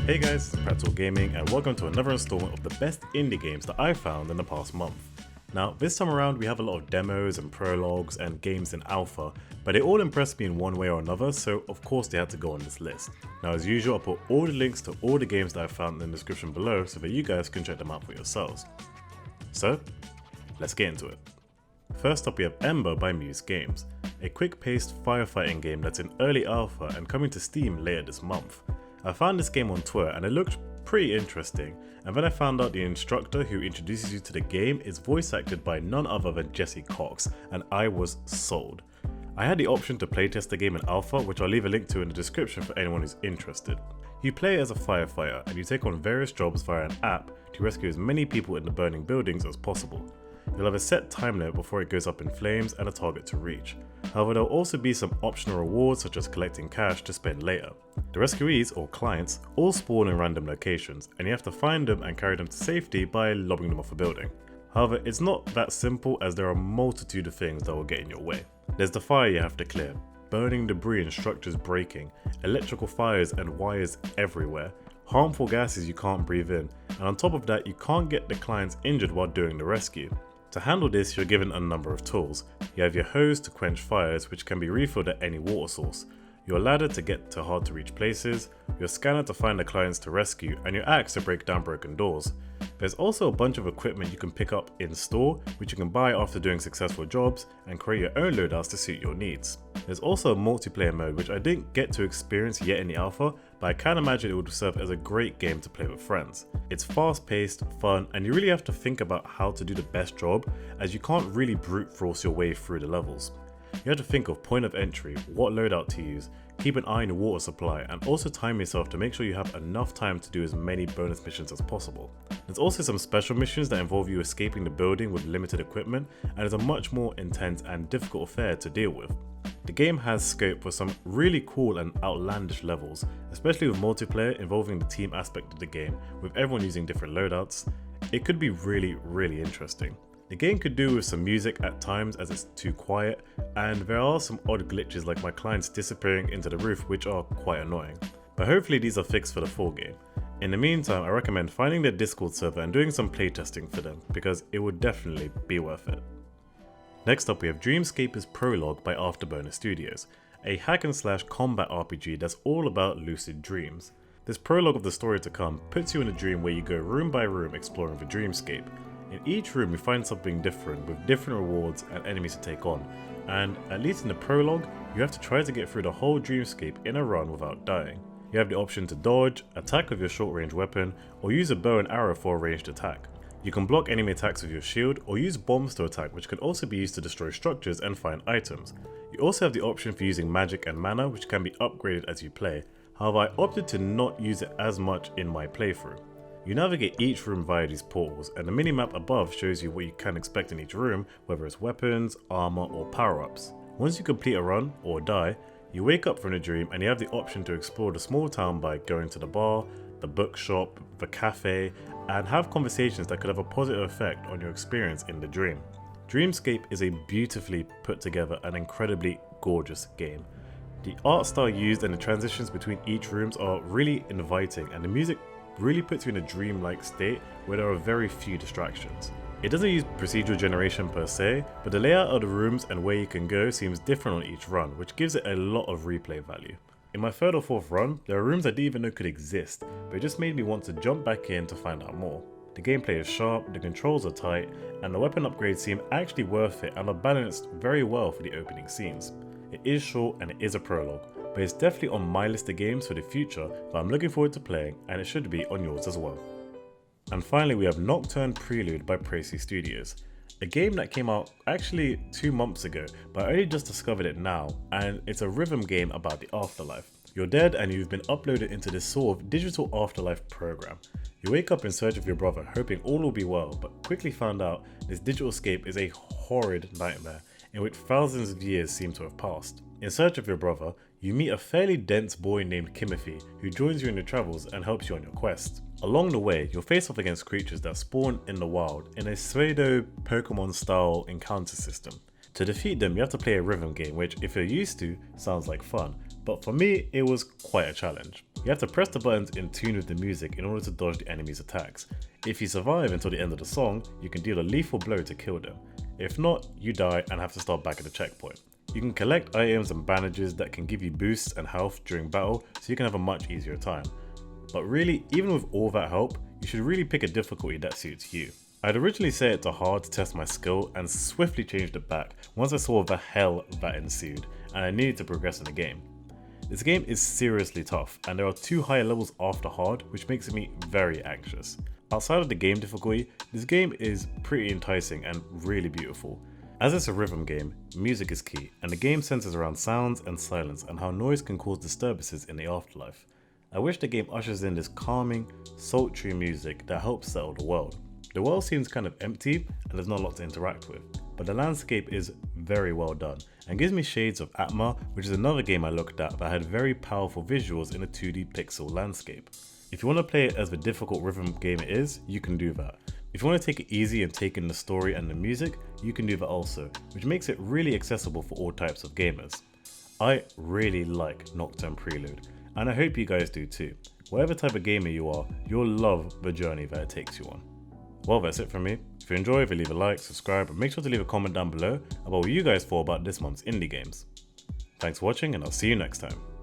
Hey guys, it's Pretzel Gaming and welcome to another installment of the best indie games that I found in the past month. Now this time around we have a lot of demos and prologues and games in alpha, but they all impressed me in one way or another, so of course they had to go on this list. Now as usual I'll put all the links to all the games that I found in the description below so that you guys can check them out for yourselves. So, let's get into it. First up we have Ember by Muse Games, a quick-paced firefighting game that's in early alpha and coming to Steam later this month. I found this game on Twitter and it looked pretty interesting, and then I found out the instructor who introduces you to the game is voice acted by none other than Jesse Cox, and I was sold. I had the option to playtest the game in alpha, which I'll leave a link to in the description for anyone who's interested. You play as a firefighter and you take on various jobs via an app to rescue as many people in the burning buildings as possible. You'll have a set time limit before it goes up in flames and a target to reach. However, there will also be some optional rewards such as collecting cash to spend later. The rescuees, or clients, all spawn in random locations and you have to find them and carry them to safety by lobbing them off a building. However, it's not that simple as there are a multitude of things that will get in your way. There's the fire you have to clear, burning debris and structures breaking, electrical fires and wires everywhere, harmful gases you can't breathe in, and on top of that you can't get the clients injured while doing the rescue. To handle this, you're given a number of tools. You have your hose to quench fires, which can be refilled at any water source, your ladder to get to hard to reach places, your scanner to find the clients to rescue, and your axe to break down broken doors. There's also a bunch of equipment you can pick up in store, which you can buy after doing successful jobs, and create your own loadouts to suit your needs. There's also a multiplayer mode which I didn't get to experience yet in the alpha, but I can imagine it would serve as a great game to play with friends. It's fast paced, fun, and you really have to think about how to do the best job, as you can't really brute force your way through the levels. You have to think of point of entry, what loadout to use, keep an eye on your water supply, and also time yourself to make sure you have enough time to do as many bonus missions as possible. There's also some special missions that involve you escaping the building with limited equipment, and is a much more intense and difficult affair to deal with. The game has scope for some really cool and outlandish levels, especially with multiplayer involving the team aspect of the game, with everyone using different loadouts. It could be really interesting. The game could do with some music at times as it's too quiet, and there are some odd glitches like my clients disappearing into the roof which are quite annoying. But hopefully these are fixed for the full game. In the meantime, I recommend finding their Discord server and doing some playtesting for them, because it would definitely be worth it. Next up we have Dreamscaper's Prologue by Afterburner Studios, a hack and slash combat RPG that's all about lucid dreams. This prologue of the story to come puts you in a dream where you go room by room exploring the dreamscape. In each room you find something different with different rewards and enemies to take on, and at least in the prologue you have to try to get through the whole dreamscape in a run without dying. You have the option to dodge, attack with your short range weapon, or use a bow and arrow for a ranged attack. You can block enemy attacks with your shield or use bombs to attack, which can also be used to destroy structures and find items. You also have the option for using magic and mana, which can be upgraded as you play. However, I opted to not use it as much in my playthrough. You navigate each room via these portals, and the minimap above shows you what you can expect in each room, whether it's weapons, armor, or power-ups. Once you complete a run, or die, you wake up from the dream and you have the option to explore the small town by going to the bar, the bookshop, the cafe, and have conversations that could have a positive effect on your experience in the dream. Dreamscape is a beautifully put together and incredibly gorgeous game. The art style used and the transitions between each rooms are really inviting, and the music really puts you in a dreamlike state where there are very few distractions. It doesn't use procedural generation per se, but the layout of the rooms and where you can go seems different on each run, which gives it a lot of replay value. In my third or fourth run, there are rooms I didn't even know could exist, but it just made me want to jump back in to find out more. The gameplay is sharp, the controls are tight, and the weapon upgrades seem actually worth it and are balanced very well for the opening scenes. It is short and it is a prologue, but it's definitely on my list of games for the future that I'm looking forward to playing, and it should be on yours as well. And finally we have Nocturne Prelude by Prelude Studios, a game that came out actually 2 months ago, but I only just discovered it now, and it's a rhythm game about the afterlife. You're dead and you've been uploaded into this sort of digital afterlife program. You wake up in search of your brother, hoping all will be well, but quickly found out this digital escape is a horrid nightmare in which thousands of years seem to have passed. In search of your brother, you meet a fairly dense boy named Timothy who joins you in your travels and helps you on your quest. Along the way, you'll face off against creatures that spawn in the wild in a pseudo Pokemon style encounter system. To defeat them, you have to play a rhythm game, which if you're used to, sounds like fun, but for me it was quite a challenge. You have to press the buttons in tune with the music in order to dodge the enemy's attacks. If you survive until the end of the song, you can deal a lethal blow to kill them. If not, you die and have to start back at the checkpoint. You can collect items and bandages that can give you boosts and health during battle, so you can have a much easier time. But really, even with all that help, you should really pick a difficulty that suits you. I'd originally set it to hard to test my skill and swiftly changed it back once I saw the hell that ensued and I needed to progress in the game. This game is seriously tough and there are 2 higher levels after hard, which makes me very anxious. Outside of the game difficulty, this game is pretty enticing and really beautiful. As it's a rhythm game, music is key, and the game centers around sounds and silence and how noise can cause disturbances in the afterlife. I wish the game ushers in this calming, sultry music that helps settle the world. The world seems kind of empty and there's not a lot to interact with, but the landscape is very well done and gives me shades of Atma, which is another game I looked at that had very powerful visuals in a 2D pixel landscape. If you want to play it as the difficult rhythm game it is, you can do that. If you want to take it easy and take in the story and the music, you can do that also, which makes it really accessible for all types of gamers. I really like Nocturne Prelude, and I hope you guys do too. Whatever type of gamer you are, you'll love the journey that it takes you on. Well, that's it from me. If you enjoy, leave a like, subscribe, and make sure to leave a comment down below about what you guys thought about this month's indie games. Thanks for watching, and I'll see you next time.